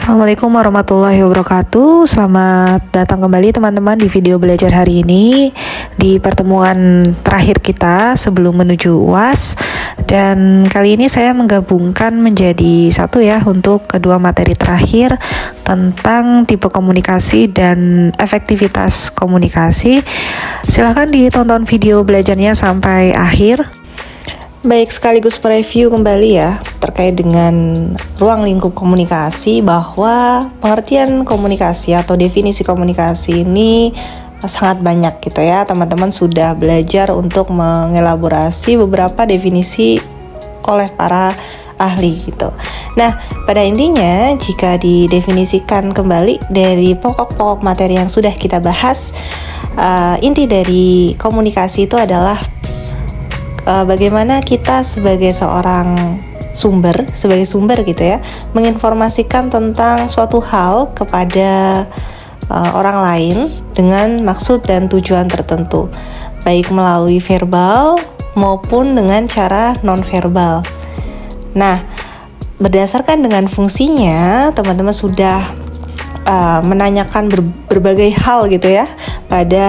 Assalamualaikum warahmatullahi wabarakatuh. Selamat datang kembali teman-teman di video belajar hari ini, di pertemuan terakhir kita sebelum menuju UAS. Dan kali ini saya menggabungkan menjadi satu ya untuk kedua materi terakhir tentang tipe komunikasi dan efektivitas komunikasi. Silahkan ditonton video belajarnya sampai akhir. Baik, sekaligus mereview kembali ya terkait dengan ruang lingkup komunikasi, bahwa pengertian komunikasi atau definisi komunikasi ini sangat banyak gitu ya. Teman-teman sudah belajar untuk mengelaborasi beberapa definisi oleh para ahli gitu. Nah, pada intinya jika didefinisikan kembali dari pokok-pokok materi yang sudah kita bahas, inti dari komunikasi itu adalah bagaimana kita sebagai seorang sumber gitu ya, menginformasikan tentang suatu hal kepada orang lain dengan maksud dan tujuan tertentu, baik melalui verbal maupun dengan cara non-verbal. Nah, berdasarkan dengan fungsinya, teman-teman sudah menanyakan berbagai hal gitu ya pada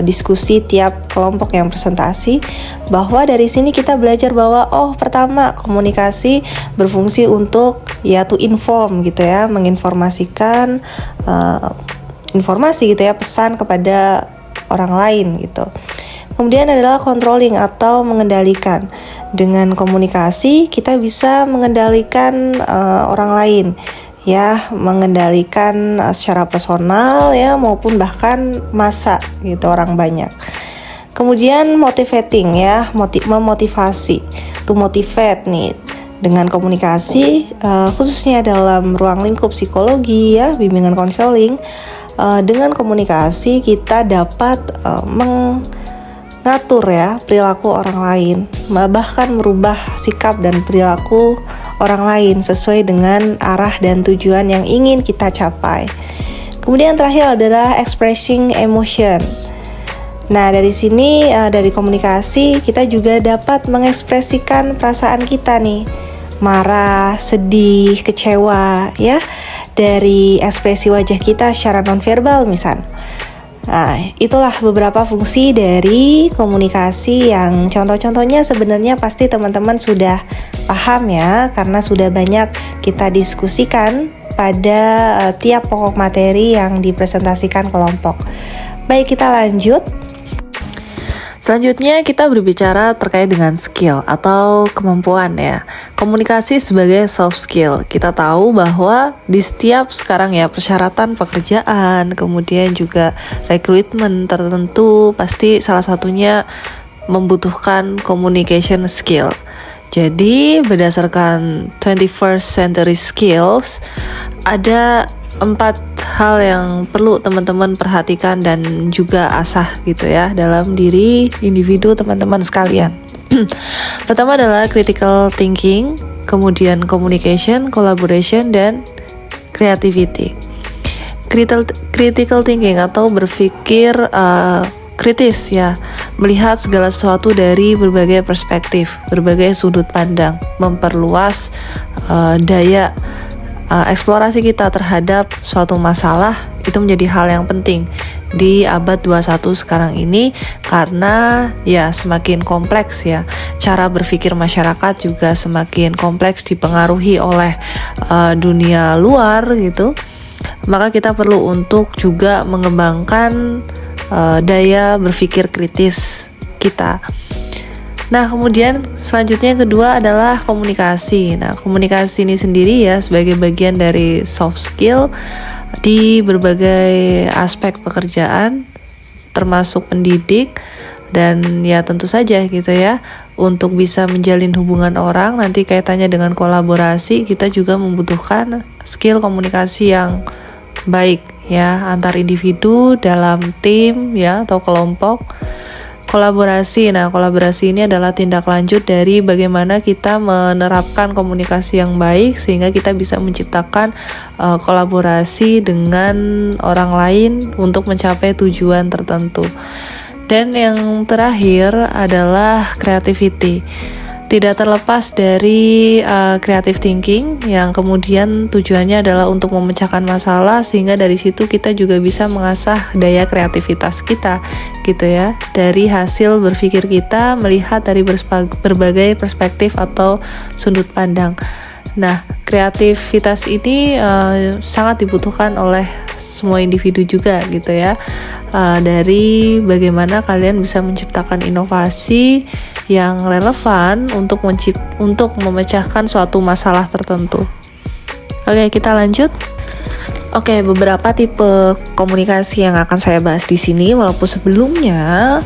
diskusi tiap kelompok yang presentasi, bahwa dari sini kita belajar bahwa pertama, komunikasi berfungsi untuk to inform gitu ya, menginformasikan informasi gitu ya, pesan kepada orang lain gitu. Kemudian adalah controlling atau mengendalikan. Dengan komunikasi kita bisa mengendalikan orang lain ya, mengendalikan secara personal ya, maupun bahkan massa gitu, orang banyak. Kemudian motivating ya, memotivasi, to motivate nih. Dengan komunikasi khususnya dalam ruang lingkup psikologi ya, bimbingan konseling, dengan komunikasi kita dapat mengatur ya perilaku orang lain, bahkan merubah sikap dan perilaku orang lain sesuai dengan arah dan tujuan yang ingin kita capai. Kemudian terakhir adalah expressing emotion. Nah, dari sini dari komunikasi kita juga dapat mengekspresikan perasaan kita nih, marah, sedih, kecewa ya, dari ekspresi wajah kita secara nonverbal misal. Nah, itulah beberapa fungsi dari komunikasi yang contoh-contohnya sebenarnya pasti teman-teman sudah paham ya, karena sudah banyak kita diskusikan pada tiap pokok materi yang dipresentasikan kelompok. Baik, kita lanjut. Selanjutnya kita berbicara terkait dengan skill atau kemampuan ya. Komunikasi sebagai soft skill. Kita tahu bahwa di setiap sekarang ya persyaratan pekerjaan, kemudian juga rekrutmen tertentu, pasti salah satunya membutuhkan communication skill. Jadi berdasarkan 21st century skills, ada 4 hal yang perlu teman-teman perhatikan dan juga asah gitu ya dalam diri individu teman-teman sekalian. Pertama adalah critical thinking, kemudian communication, collaboration, dan creativity. Critical thinking atau berpikir kritis ya, melihat segala sesuatu dari berbagai perspektif, berbagai sudut pandang, memperluas daya eksplorasi kita terhadap suatu masalah. Itu menjadi hal yang penting di abad 21 sekarang ini, karena ya semakin kompleks ya, cara berpikir masyarakat juga semakin kompleks, dipengaruhi oleh dunia luar gitu. Maka kita perlu untuk juga mengembangkan daya berpikir kritis kita. Nah, kemudian selanjutnya yang kedua adalah komunikasi. Nah, komunikasi ini sendiri ya sebagai bagian dari soft skill di berbagai aspek pekerjaan, termasuk pendidik, dan ya tentu saja gitu ya, untuk bisa menjalin hubungan orang, nanti kaitannya dengan kolaborasi, kita juga membutuhkan skill komunikasi yang baik ya, antar individu, dalam tim ya atau kelompok. Kolaborasi. Nah, kolaborasi ini adalah tindak lanjut dari bagaimana kita menerapkan komunikasi yang baik sehingga kita bisa menciptakan kolaborasi dengan orang lain untuk mencapai tujuan tertentu. Dan yang terakhir adalah creativity. Tidak terlepas dari creative thinking yang kemudian tujuannya adalah untuk memecahkan masalah, sehingga dari situ kita juga bisa mengasah daya kreativitas kita gitu ya, dari hasil berpikir kita melihat dari berbagai perspektif atau sudut pandang. Nah, kreativitas ini sangat dibutuhkan oleh semua individu juga gitu ya, dari bagaimana kalian bisa menciptakan inovasi yang relevan untuk memecahkan suatu masalah tertentu. Oke, kita lanjut. Oke, beberapa tipe komunikasi yang akan saya bahas di sini, walaupun sebelumnya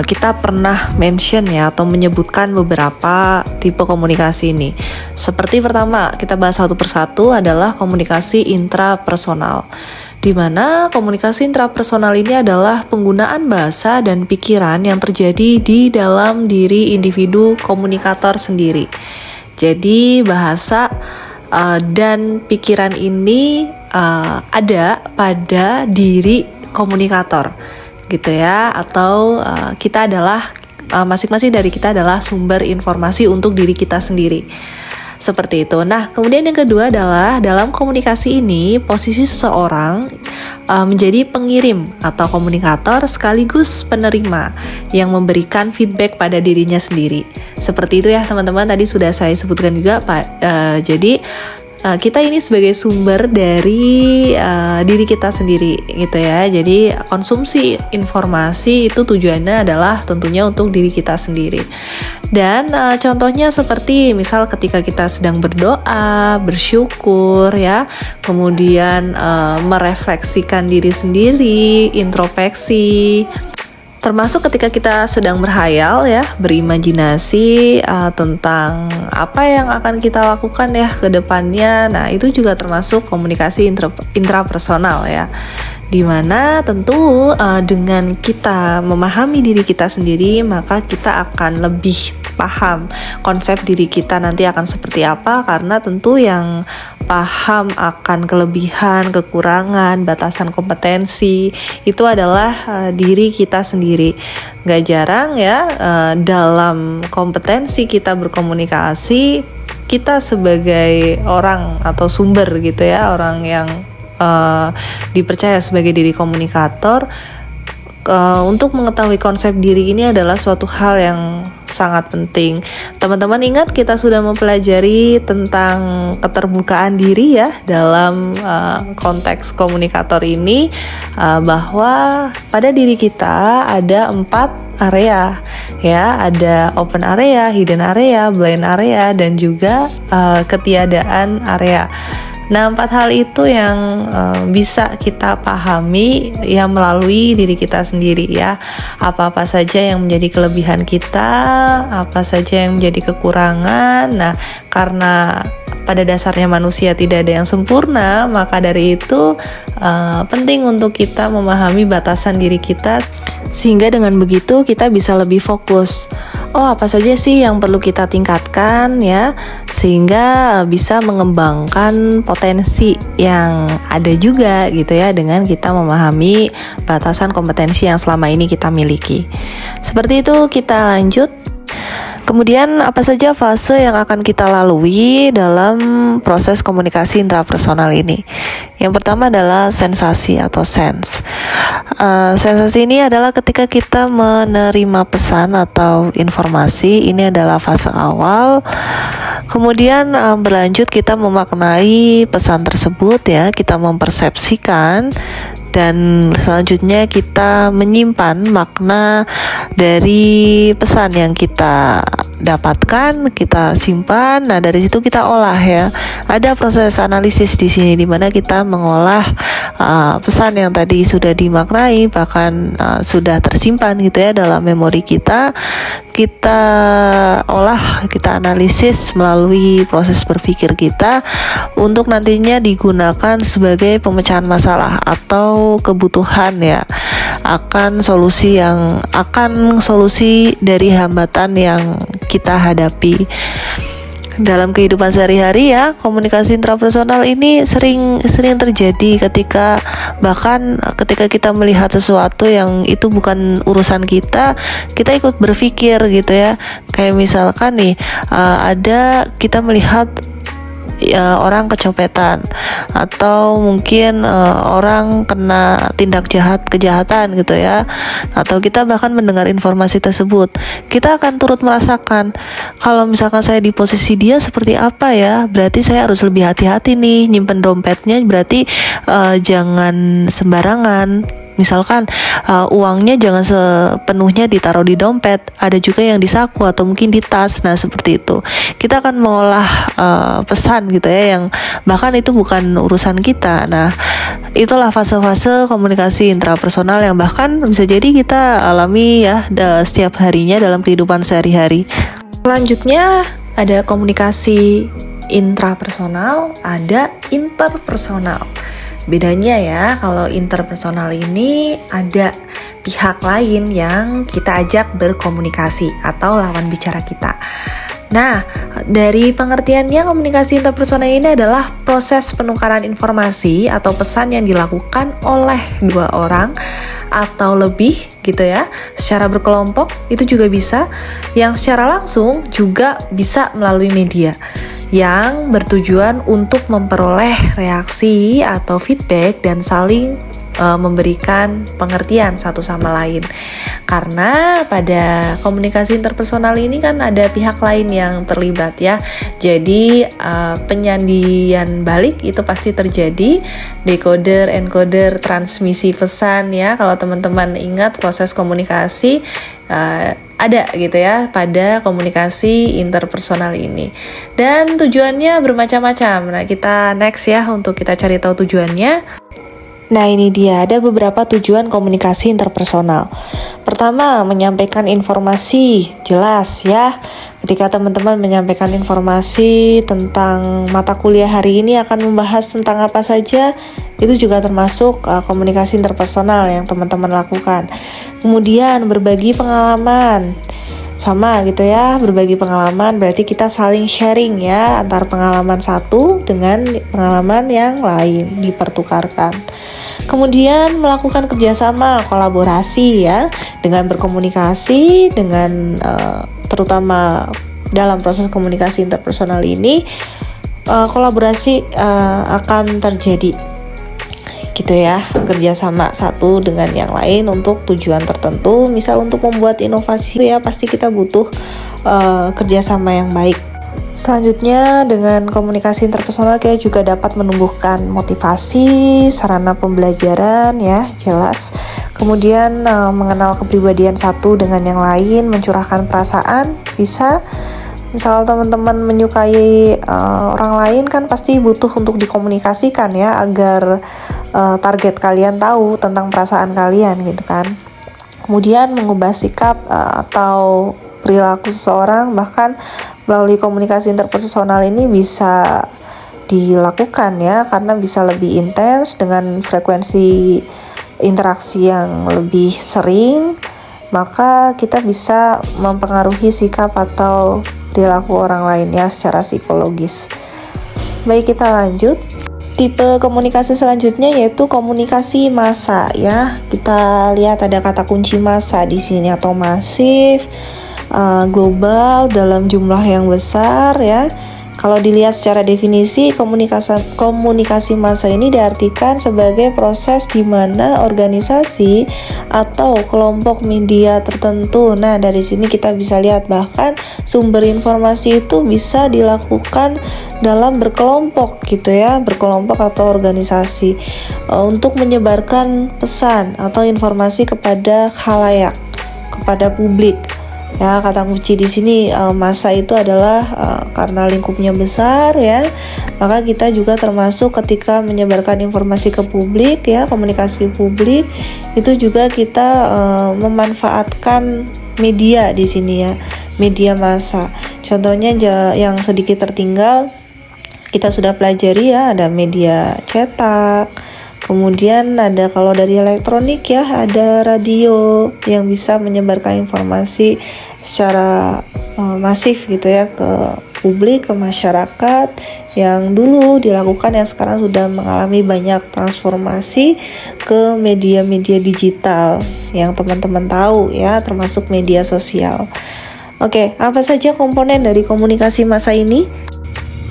kita pernah mention ya atau menyebutkan beberapa tipe komunikasi ini. Seperti pertama, kita bahas satu persatu adalah komunikasi intrapersonal, di mana komunikasi intrapersonal ini adalah penggunaan bahasa dan pikiran yang terjadi di dalam diri individu komunikator sendiri. Jadi bahasa dan pikiran ini ada pada diri komunikator gitu ya, atau kita adalah masing-masing dari kita adalah sumber informasi untuk diri kita sendiri. Seperti itu. Nah, kemudian yang kedua adalah dalam komunikasi ini posisi seseorang menjadi pengirim atau komunikator sekaligus penerima yang memberikan feedback pada dirinya sendiri. Seperti itu ya teman-teman, tadi sudah saya sebutkan juga Pak. Jadi kita ini sebagai sumber dari diri kita sendiri gitu ya. Jadi konsumsi informasi itu tujuannya adalah tentunya untuk diri kita sendiri. Dan contohnya seperti misal ketika kita sedang berdoa, bersyukur ya, kemudian merefleksikan diri sendiri, introspeksi, termasuk ketika kita sedang berhayal ya, berimajinasi tentang apa yang akan kita lakukan ya ke depannya. Nah, itu juga termasuk komunikasi intrapersonal ya, dimana tentu dengan kita memahami diri kita sendiri, maka kita akan lebih paham konsep diri kita nanti akan seperti apa, karena tentu yang paham akan kelebihan, kekurangan, batasan kompetensi itu adalah diri kita sendiri. Gak jarang ya dalam kompetensi kita berkomunikasi, kita sebagai orang atau sumber gitu ya, orang yang dipercaya sebagai diri komunikator, untuk mengetahui konsep diri ini adalah suatu hal yang sangat penting. Teman-teman ingat kita sudah mempelajari tentang keterbukaan diri ya dalam konteks komunikator ini, bahwa pada diri kita ada 4 area ya, ada open area, hidden area, blind area, dan juga ketiadaan area. Nah, 4 hal itu yang bisa kita pahami ya melalui diri kita sendiri ya. Apa-apa saja yang menjadi kelebihan kita, apa saja yang menjadi kekurangan. Nah, karena pada dasarnya manusia tidak ada yang sempurna, maka dari itu penting untuk kita memahami batasan diri kita, sehingga dengan begitu kita bisa lebih fokus. Oh, apa saja sih yang perlu kita tingkatkan ya, sehingga bisa mengembangkan potensi yang ada juga gitu ya, dengan kita memahami batasan kompetensi yang selama ini kita miliki. Seperti itu, kita lanjut. Kemudian apa saja fase yang akan kita lalui dalam proses komunikasi intrapersonal ini? Yang pertama adalah sensasi atau sense. Sensasi ini adalah ketika kita menerima pesan atau informasi, ini adalah fase awal. Kemudian berlanjut kita memaknai pesan tersebut ya, kita mempersepsikan, dan selanjutnya kita menyimpan makna dari pesan yang kita dapatkan, kita simpan. Nah, dari situ kita olah ya. Ada proses analisis di sini, di mana kita mengolah pesan yang tadi sudah dimaknai, bahkan sudah tersimpan gitu ya dalam memori kita. Kita olah, kita analisis melalui proses berpikir kita untuk nantinya digunakan sebagai pemecahan masalah atau kebutuhan ya, akan solusi dari hambatan yang kita hadapi. dalam kehidupan sehari-hari ya, komunikasi intrapersonal ini sering terjadi ketika kita melihat sesuatu yang itu bukan urusan kita ikut berpikir gitu ya. Kayak misalkan nih, kita melihat orang kecopetan, atau mungkin orang kena tindak kejahatan gitu ya, atau kita bahkan mendengar informasi tersebut, kita akan turut merasakan, kalau misalkan saya di posisi dia seperti apa ya, berarti saya harus lebih hati-hati nih nyimpen dompetnya, berarti jangan sembarangan. Misalkan uangnya jangan sepenuhnya ditaruh di dompet, ada juga yang di saku atau mungkin di tas. Nah seperti itu kita akan mengolah pesan gitu ya, yang bahkan itu bukan urusan kita. Nah itulah fase-fase komunikasi intrapersonal yang bahkan bisa jadi kita alami ya setiap harinya dalam kehidupan sehari-hari. Selanjutnya ada komunikasi intrapersonal, ada interpersonal. Bedanya ya, kalau interpersonal ini ada pihak lain yang kita ajak berkomunikasi atau lawan bicara kita. Nah, dari pengertiannya, komunikasi interpersonal ini adalah proses penukaran informasi atau pesan yang dilakukan oleh dua orang atau lebih gitu ya, secara berkelompok itu juga bisa, yang secara langsung juga bisa melalui media, yang bertujuan untuk memperoleh reaksi atau feedback dan saling memberikan pengertian satu sama lain. Karena pada komunikasi interpersonal ini kan ada pihak lain yang terlibat ya. Jadi penyandian balik itu pasti terjadi, decoder, encoder, transmisi pesan ya. Kalau teman-teman ingat proses komunikasi ada gitu ya pada komunikasi interpersonal ini, dan tujuannya bermacam-macam. Nah kita next ya untuk kita cari tahu tujuannya. Nah ini dia, ada beberapa tujuan komunikasi interpersonal. Pertama, menyampaikan informasi jelas ya. Ketika teman-teman menyampaikan informasi tentang mata kuliah hari ini akan membahas tentang apa saja, itu juga termasuk komunikasi interpersonal yang teman-teman lakukan. Kemudian berbagi pengalaman, sama gitu ya, berbagi pengalaman berarti kita saling sharing ya, antar pengalaman satu dengan pengalaman yang lain dipertukarkan. Kemudian melakukan kerjasama, kolaborasi ya, dengan berkomunikasi dengan terutama dalam proses komunikasi interpersonal ini kolaborasi akan terjadi gitu ya, kerjasama satu dengan yang lain untuk tujuan tertentu. Misal untuk membuat inovasi ya, pasti kita butuh kerjasama yang baik. Selanjutnya, dengan komunikasi interpersonal kita juga dapat menumbuhkan motivasi, sarana pembelajaran ya, jelas. Kemudian mengenal kepribadian satu dengan yang lain, mencurahkan perasaan, bisa. Misal teman-teman menyukai orang lain kan pasti butuh untuk dikomunikasikan ya, agar target kalian tahu tentang perasaan kalian gitu kan. Kemudian mengubah sikap atau perilaku seseorang, bahkan melalui komunikasi interpersonal ini bisa dilakukan ya, karena bisa lebih intens dengan frekuensi interaksi yang lebih sering, maka kita bisa mempengaruhi sikap atau perilaku orang lain ya secara psikologis. Baik, kita lanjut. Tipe komunikasi selanjutnya yaitu komunikasi massa ya. Kita lihat ada kata kunci massa di sini, atau masif, global, dalam jumlah yang besar ya. Kalau dilihat secara definisi, komunikasi massa ini diartikan sebagai proses di mana organisasi atau kelompok media tertentu. Nah, dari sini kita bisa lihat bahkan sumber informasi itu bisa dilakukan dalam berkelompok gitu ya, berkelompok atau organisasi untuk menyebarkan pesan atau informasi kepada khalayak, kepada publik. Ya, kata kunci di sini massa itu adalah karena lingkupnya besar ya, maka kita juga termasuk ketika menyebarkan informasi ke publik ya, komunikasi publik itu juga kita memanfaatkan media di sini ya, media massa. Contohnya yang sedikit tertinggal kita sudah pelajari ya, ada media cetak. Kemudian ada, kalau dari elektronik ya, ada radio yang bisa menyebarkan informasi secara masif gitu ya ke publik, ke masyarakat yang dulu dilakukan yang sekarang sudah mengalami banyak transformasi ke media-media digital yang teman-teman tahu ya, termasuk media sosial. Oke, apa saja komponen dari komunikasi massa ini?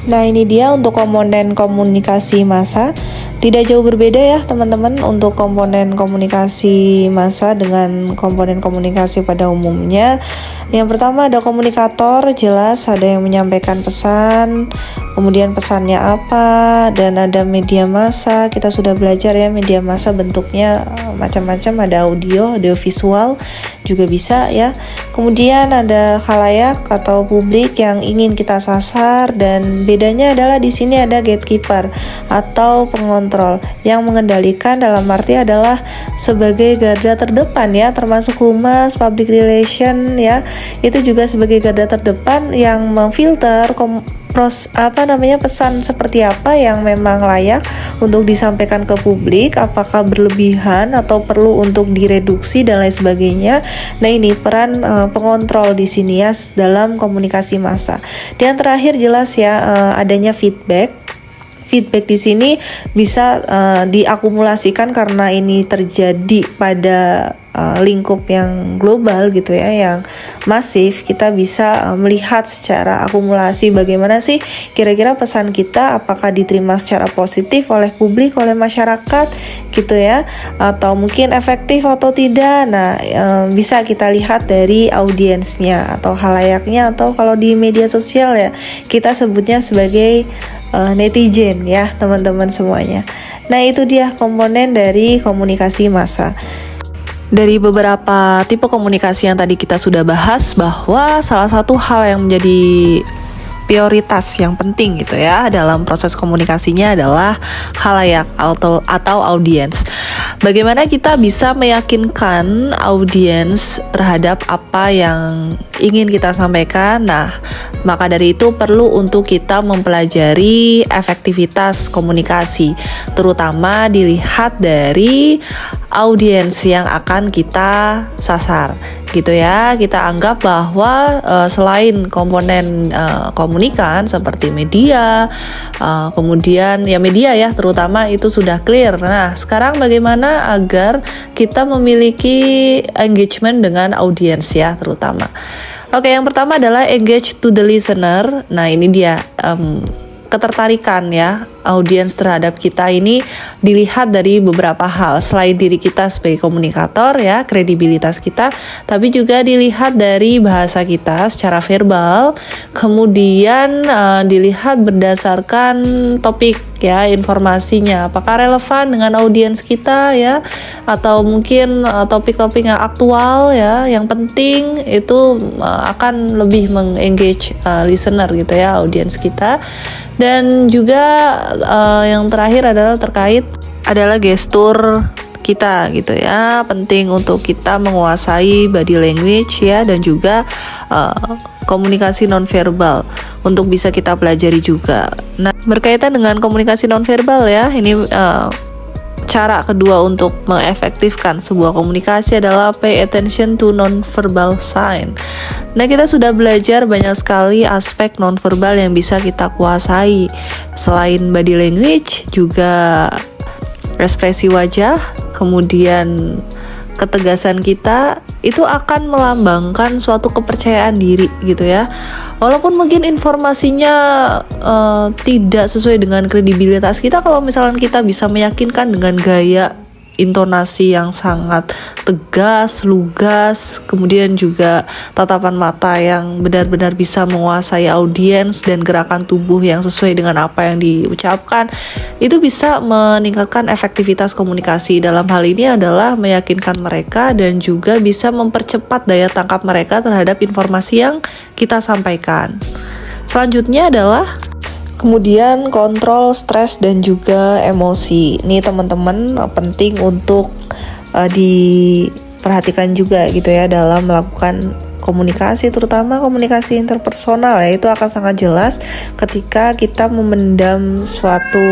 Nah, ini dia untuk komponen komunikasi massa. Tidak jauh berbeda ya teman-teman untuk komponen komunikasi massa dengan komponen komunikasi pada umumnya. Yang pertama ada komunikator, jelas ada yang menyampaikan pesan, kemudian pesannya apa, dan ada media massa. Kita sudah belajar ya media massa bentuknya macam-macam, ada audio visual juga bisa ya. Kemudian ada khalayak atau publik yang ingin kita sasar, dan bedanya adalah di sini ada gatekeeper atau pengontrol yang mengendalikan, dalam arti adalah sebagai garda terdepan ya, termasuk humas, public relation ya, itu juga sebagai garda terdepan yang memfilter pesan seperti apa yang memang layak untuk disampaikan ke publik, apakah berlebihan atau perlu untuk direduksi dan lain sebagainya. Nah, ini peran pengontrol di sini ya dalam komunikasi massa. Dan terakhir jelas ya adanya feedback. Feedback di sini bisa diakumulasikan karena ini terjadi pada lingkup yang global gitu ya, yang masif. Kita bisa melihat secara akumulasi bagaimana sih kira-kira pesan kita, apakah diterima secara positif oleh publik, oleh masyarakat gitu ya, atau mungkin efektif atau tidak. Nah, bisa kita lihat dari audiensnya atau halayaknya, atau kalau di media sosial ya kita sebutnya sebagai netizen ya teman-teman semuanya. Nah, itu dia komponen dari komunikasi massa. Dari beberapa tipe komunikasi yang tadi kita sudah bahas, bahwa salah satu hal yang menjadi prioritas yang penting gitu ya dalam proses komunikasinya adalah khalayak atau audiens. Bagaimana kita bisa meyakinkan audiens terhadap apa yang ingin kita sampaikan? Nah, maka dari itu perlu untuk kita mempelajari efektivitas komunikasi, terutama dilihat dari audiens yang akan kita sasar gitu ya. Kita anggap bahwa selain komponen komunikan seperti media, kemudian ya media ya terutama itu sudah clear. Nah, sekarang bagaimana agar kita memiliki engagement dengan audiens ya terutama. Oke, yang pertama adalah engage to the listener. Nah, ini dia ketertarikan ya audiens terhadap kita ini dilihat dari beberapa hal, selain diri kita sebagai komunikator ya, kredibilitas kita, tapi juga dilihat dari bahasa kita secara verbal, kemudian dilihat berdasarkan topik ya, informasinya apakah relevan dengan audiens kita ya, atau mungkin topik-topik yang aktual ya, yang penting itu akan lebih mengengage listener gitu ya, audiens kita. Dan juga yang terakhir adalah gestur kita gitu ya, penting untuk kita menguasai body language ya, dan juga komunikasi nonverbal untuk bisa kita pelajari juga. Nah, berkaitan dengan komunikasi nonverbal ya, ini cara kedua untuk mengefektifkan sebuah komunikasi adalah pay attention to non-verbal sign. Nah, kita sudah belajar banyak sekali aspek non-verbal yang bisa kita kuasai. Selain body language, juga ekspresi wajah, kemudian ketegasan kita, itu akan melambangkan suatu kepercayaan diri gitu ya. Walaupun mungkin informasinya tidak sesuai dengan kredibilitas kita, kalau misalnya kita bisa meyakinkan dengan gaya intonasi yang sangat tegas, lugas, kemudian juga tatapan mata yang benar-benar bisa menguasai audiens dan gerakan tubuh yang sesuai dengan apa yang diucapkan, itu bisa meningkatkan efektivitas komunikasi. Dalam hal ini adalah meyakinkan mereka dan juga bisa mempercepat daya tangkap mereka terhadap informasi yang kita sampaikan. Selanjutnya adalah kemudian kontrol stres dan juga emosi. Ini teman-teman penting untuk diperhatikan juga gitu ya dalam melakukan komunikasi, terutama komunikasi interpersonal ya. Itu akan sangat jelas ketika kita memendam suatu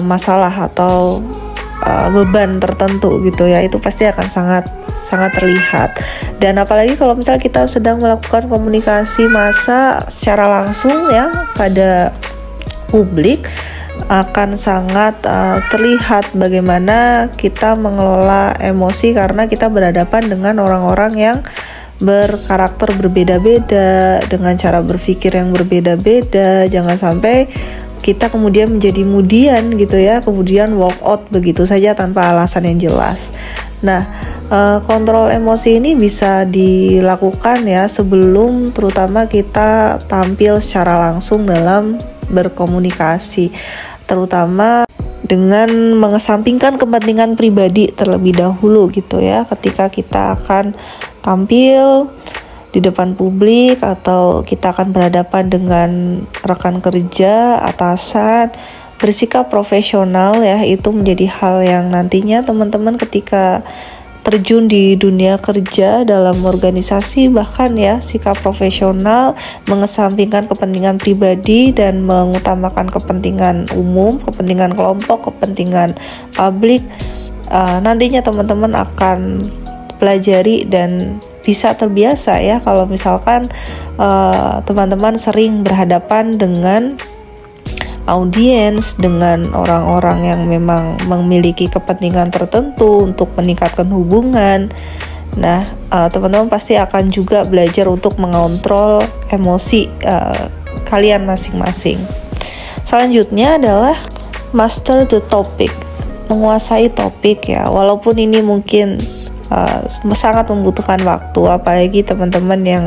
masalah atau beban tertentu gitu ya. Itu pasti akan sangat sangat terlihat. Dan apalagi kalau misalnya kita sedang melakukan komunikasi massa secara langsung ya pada publik, akan sangat terlihat bagaimana kita mengelola emosi karena kita berhadapan dengan orang-orang yang berkarakter berbeda-beda, dengan cara berpikir yang berbeda-beda. Jangan sampai kita kemudian menjadi mudian gitu ya, kemudian walk out begitu saja tanpa alasan yang jelas. Nah, kontrol emosi ini bisa dilakukan ya sebelum terutama kita tampil secara langsung dalam berkomunikasi, terutama dengan mengesampingkan kepentingan pribadi terlebih dahulu gitu ya, ketika kita akan tampil di depan publik atau kita akan berhadapan dengan rekan kerja, atasan, bersikap profesional ya, itu menjadi hal yang nantinya teman-teman ketika terjun di dunia kerja dalam organisasi, bahkan ya sikap profesional, mengesampingkan kepentingan pribadi dan mengutamakan kepentingan umum, kepentingan kelompok, kepentingan publik, nantinya teman-teman akan pelajari dan bisa terbiasa ya kalau misalkan teman-teman sering berhadapan dengan audiens, dengan orang-orang yang memang memiliki kepentingan tertentu untuk meningkatkan hubungan. Nah, teman-teman pasti akan juga belajar untuk mengontrol emosi kalian masing-masing. Selanjutnya adalah master the topic, menguasai topik ya. Walaupun ini mungkin sangat membutuhkan waktu, apalagi teman-teman yang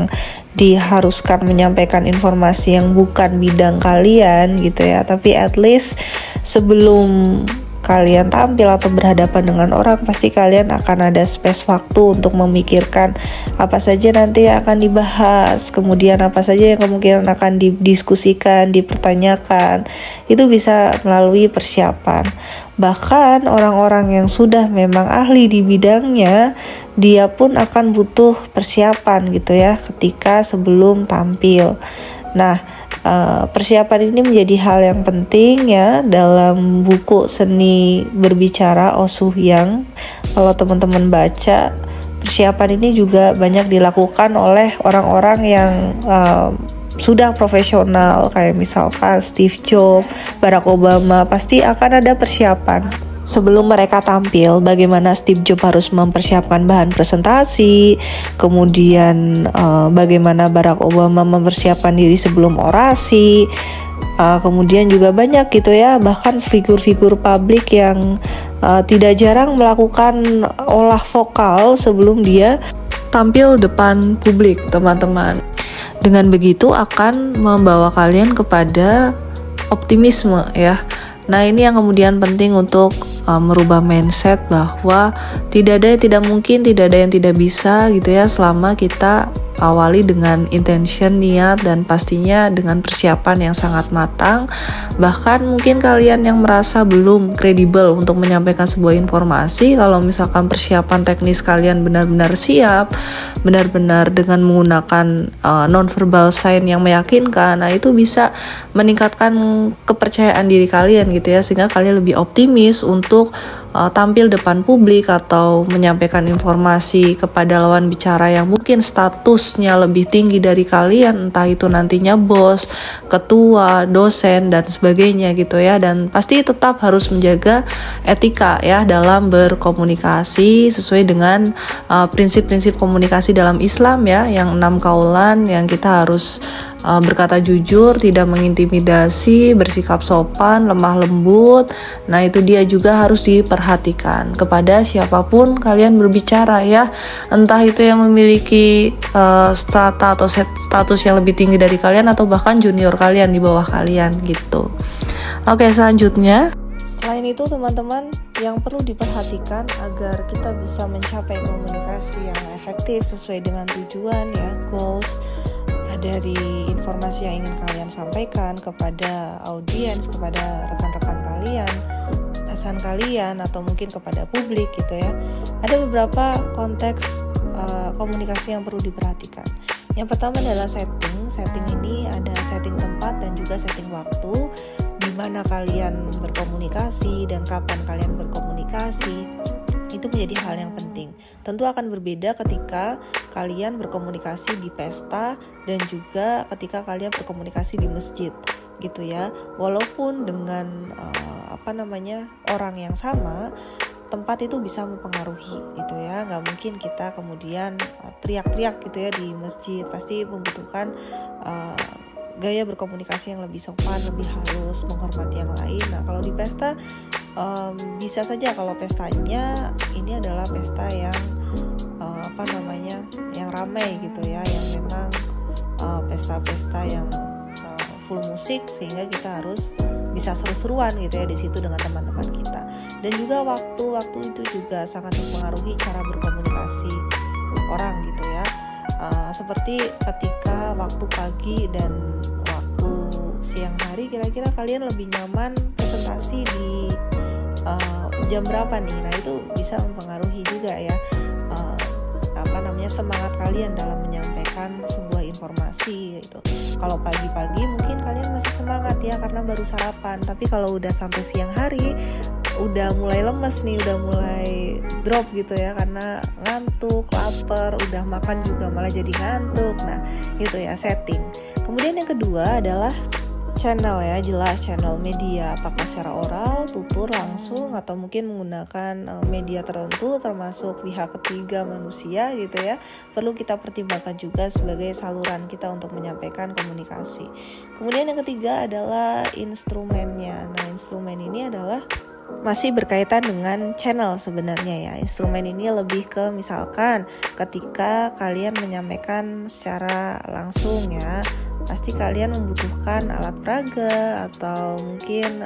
diharuskan menyampaikan informasi yang bukan bidang kalian gitu ya, tapi at least sebelum kalian tampil atau berhadapan dengan orang, pasti kalian akan ada space waktu untuk memikirkan apa saja nanti yang akan dibahas, kemudian apa saja yang kemungkinan akan didiskusikan, dipertanyakan. Itu bisa melalui persiapan. Bahkan orang-orang yang sudah memang ahli di bidangnya, dia pun akan butuh persiapan gitu ya ketika sebelum tampil. Nah, persiapan ini menjadi hal yang penting ya dalam buku Seni Berbicara Oh Soo Hyang. Kalau teman-teman baca, persiapan ini juga banyak dilakukan oleh orang-orang yang sudah profesional, kayak misalkan Steve Jobs, Barack Obama, pasti akan ada persiapan sebelum mereka tampil. Bagaimana Steve Jobs harus mempersiapkan bahan presentasi, kemudian bagaimana Barack Obama mempersiapkan diri sebelum orasi, kemudian juga banyak gitu ya, bahkan figur-figur publik yang tidak jarang melakukan olah vokal sebelum dia tampil depan publik, teman-teman. Dengan begitu akan membawa kalian kepada optimisme ya. Nah, ini yang kemudian penting untuk merubah mindset bahwa tidak ada yang tidak mungkin, tidak ada yang tidak bisa gitu ya, selama kita awali dengan intention, niat, dan pastinya dengan persiapan yang sangat matang. Bahkan mungkin kalian yang merasa belum kredibel untuk menyampaikan sebuah informasi, kalau misalkan persiapan teknis kalian benar-benar siap, benar-benar dengan menggunakan non-verbal sign yang meyakinkan, nah itu bisa meningkatkan kepercayaan diri kalian gitu ya, sehingga kalian lebih optimis untuk tampil depan publik atau menyampaikan informasi kepada lawan bicara yang mungkin statusnya lebih tinggi dari kalian, entah itu nantinya bos, ketua, dosen, dan sebagainya gitu ya. Dan pasti tetap harus menjaga etika ya dalam berkomunikasi sesuai dengan prinsip-prinsip komunikasi dalam Islam ya, yang 6 kaulan yang kita harus berkata jujur, tidak mengintimidasi, bersikap sopan, lemah lembut. Nah, itu dia juga harus diperhatikan kepada siapapun kalian berbicara ya, entah itu yang memiliki strata atau status yang lebih tinggi dari kalian atau bahkan junior kalian di bawah kalian gitu. Oke, selanjutnya, selain itu teman-teman, yang perlu diperhatikan agar kita bisa mencapai komunikasi yang efektif sesuai dengan tujuan ya, goals dari informasi yang ingin kalian sampaikan kepada audiens, kepada rekan-rekan kalian, atasan kalian, atau mungkin kepada publik gitu ya. Ada beberapa konteks komunikasi yang perlu diperhatikan. Yang pertama adalah setting. Setting ini ada setting tempat dan juga setting waktu, di mana kalian berkomunikasi dan kapan kalian berkomunikasi. Itu menjadi hal yang penting. Tentu akan berbeda ketika kalian berkomunikasi di pesta dan juga ketika kalian berkomunikasi di masjid gitu ya. Walaupun dengan orang yang sama, tempat itu bisa mempengaruhi gitu ya. Nggak mungkin kita kemudian teriak-teriak gitu ya di masjid. Pasti membutuhkan gaya berkomunikasi yang lebih sopan, lebih halus, menghormati yang lain. Nah, kalau di pesta bisa saja kalau pestanya ini adalah pesta yang yang ramai gitu ya, yang memang pesta-pesta yang full musik, sehingga kita harus bisa seru-seruan gitu ya di situ dengan teman-teman kita. Dan juga waktu itu juga sangat mempengaruhi cara berkomunikasi orang gitu ya. Seperti ketika waktu pagi dan waktu siang hari, kira-kira kalian lebih nyaman presentasi di jam berapa nih? Nah, itu bisa mempengaruhi juga ya semangat kalian dalam menyampaikan sebuah informasi gitu. Kalau pagi-pagi mungkin kalian masih semangat ya karena baru sarapan, tapi kalau udah sampai siang hari udah mulai lemes nih, udah mulai drop gitu ya karena ngantuk, lapar, udah makan juga malah jadi ngantuk. Nah, itu ya setting. Kemudian yang kedua adalah channel ya, jelas channel media, apakah secara oral, tutur, langsung, atau mungkin menggunakan media tertentu termasuk pihak ketiga manusia gitu ya. Perlu kita pertimbangkan juga sebagai saluran kita untuk menyampaikan komunikasi. Kemudian yang ketiga adalah instrumennya. Nah, instrumen ini adalah masih berkaitan dengan channel sebenarnya ya. Instrumen ini lebih ke misalkan ketika kalian menyampaikan secara langsung ya, pasti kalian membutuhkan alat peraga atau mungkin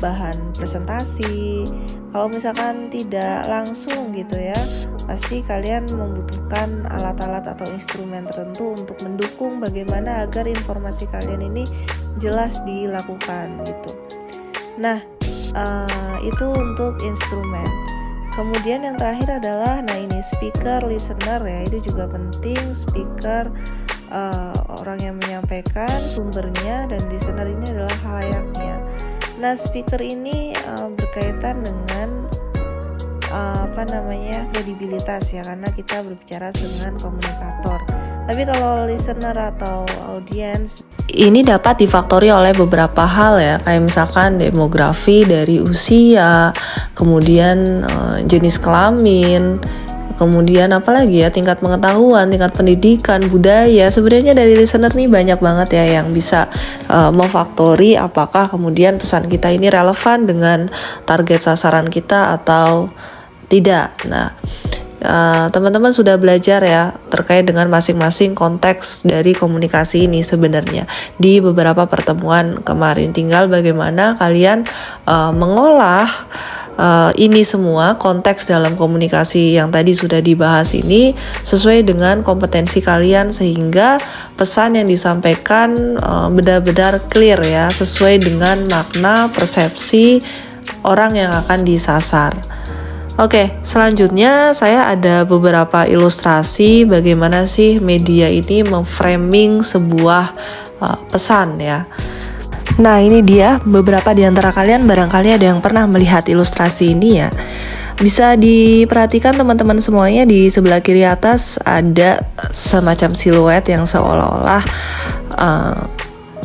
bahan presentasi. Kalau misalkan tidak langsung gitu ya, pasti kalian membutuhkan alat-alat atau instrumen tertentu untuk mendukung bagaimana agar informasi kalian ini jelas dilakukan gitu. Nah, itu untuk instrumen. Kemudian yang terakhir adalah speaker, listener ya, itu juga penting. Speaker orang yang menyampaikan sumbernya, dan listener ini adalah halayaknya. Nah, speaker ini berkaitan dengan kredibilitas ya, karena kita berbicara dengan komunikator. Tapi kalau listener atau audiens ini dapat difaktori oleh beberapa hal ya, kayak misalkan demografi dari usia, kemudian jenis kelamin, kemudian apalagi ya, tingkat pengetahuan, tingkat pendidikan, budaya. Sebenarnya dari listener nih banyak banget ya yang bisa memfaktori apakah kemudian pesan kita ini relevan dengan target sasaran kita atau tidak. Nah, teman-teman sudah belajar ya terkait dengan masing-masing konteks dari komunikasi ini sebenarnya di beberapa pertemuan kemarin. Tinggal bagaimana kalian mengolah ini semua konteks dalam komunikasi yang tadi sudah dibahas ini sesuai dengan kompetensi kalian, sehingga pesan yang disampaikan benar-benar clear ya, sesuai dengan makna persepsi orang yang akan disasar. Oke, selanjutnya saya ada beberapa ilustrasi bagaimana sih media ini memframing sebuah pesan ya. Nah, ini dia beberapa di antara kalian barangkali ada yang pernah melihat ilustrasi ini ya. Bisa diperhatikan teman-teman semuanya, di sebelah kiri atas ada semacam siluet yang seolah-olah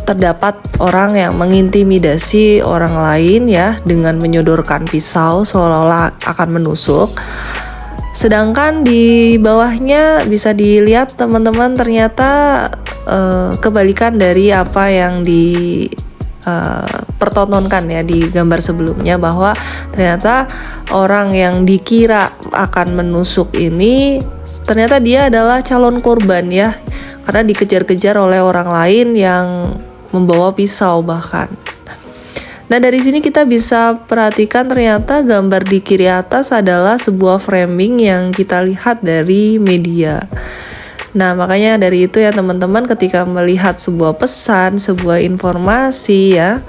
terdapat orang yang mengintimidasi orang lain ya dengan menyodorkan pisau seolah-olah akan menusuk. Sedangkan di bawahnya bisa dilihat teman-teman, ternyata kebalikan dari apa yang pertontonkan ya di gambar sebelumnya, bahwa ternyata orang yang dikira akan menusuk ini ternyata dia adalah calon korban ya, karena dikejar-kejar oleh orang lain yang membawa pisau bahkan. Nah, dari sini kita bisa perhatikan ternyata gambar di kiri atas adalah sebuah framing yang kita lihat dari media. Nah, makanya dari itu ya teman-teman, ketika melihat sebuah pesan, sebuah informasi ya,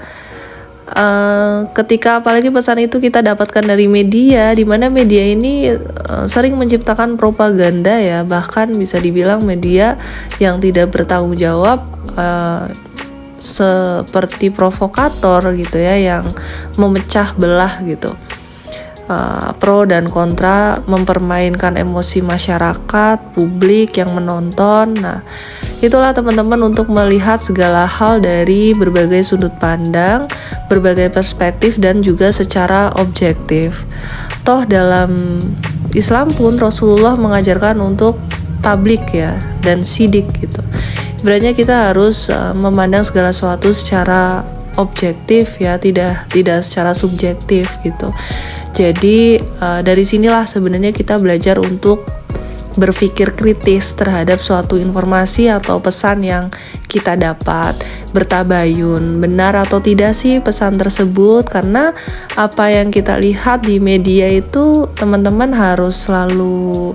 ketika apalagi pesan itu kita dapatkan dari media, di mana media ini sering menciptakan propaganda ya, bahkan bisa dibilang media yang tidak bertanggung jawab, seperti provokator gitu ya, yang memecah belah gitu. pro dan kontra, mempermainkan emosi masyarakat, publik yang menonton. Nah, itulah teman-teman untuk melihat segala hal dari berbagai sudut pandang, berbagai perspektif, dan juga secara objektif. Toh dalam Islam pun Rasulullah mengajarkan untuk tablik ya, dan sidik gitu. Ibaratnya kita harus memandang segala sesuatu secara objektif ya, tidak secara subjektif gitu. Jadi dari sinilah sebenarnya kita belajar untuk berpikir kritis terhadap suatu informasi atau pesan yang kita dapat, bertabayun benar atau tidak sih pesan tersebut, karena apa yang kita lihat di media itu teman-teman harus selalu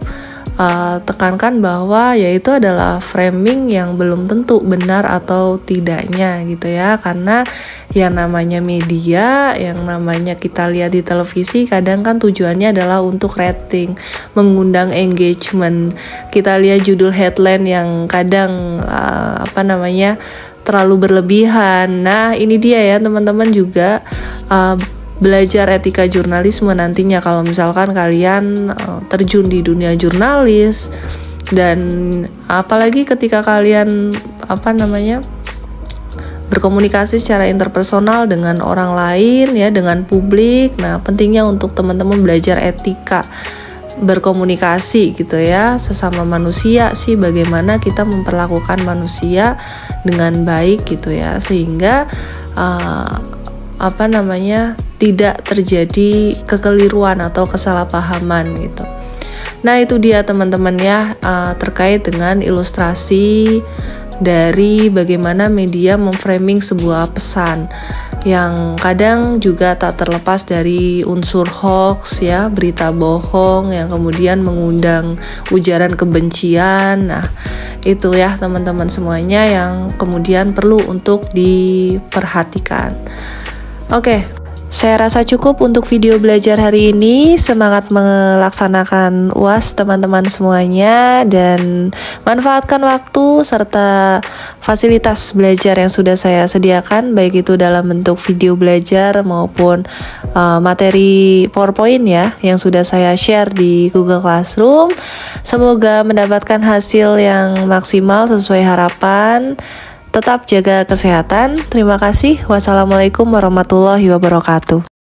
tekankan bahwa yaitu adalah framing yang belum tentu benar atau tidaknya gitu ya, karena yang namanya media, yang namanya kita lihat di televisi kadang kan tujuannya adalah untuk rating, mengundang engagement. Kita lihat judul headline yang kadang terlalu berlebihan. Nah ini dia ya teman-teman juga belajar etika jurnalisme nantinya kalau misalkan kalian terjun di dunia jurnalis, dan apalagi ketika kalian berkomunikasi secara interpersonal dengan orang lain ya, dengan publik. Nah pentingnya untuk teman-teman belajar etika berkomunikasi gitu ya, sesama manusia sih, bagaimana kita memperlakukan manusia dengan baik gitu ya, sehingga tidak terjadi kekeliruan atau kesalahpahaman gitu. Nah itu dia teman-teman ya, terkait dengan ilustrasi dari bagaimana media memframing sebuah pesan yang kadang juga tak terlepas dari unsur hoax ya, berita bohong yang kemudian mengundang ujaran kebencian. Nah itu ya teman-teman semuanya yang kemudian perlu untuk diperhatikan. Oke, saya rasa cukup untuk video belajar hari ini. Semangat melaksanakan UAS teman-teman semuanya, dan manfaatkan waktu serta fasilitas belajar yang sudah saya sediakan, baik itu dalam bentuk video belajar maupun materi PowerPoint ya, yang sudah saya share di Google Classroom. Semoga mendapatkan hasil yang maksimal sesuai harapan. Tetap jaga kesehatan. Terima kasih. Wassalamualaikum warahmatullahi wabarakatuh.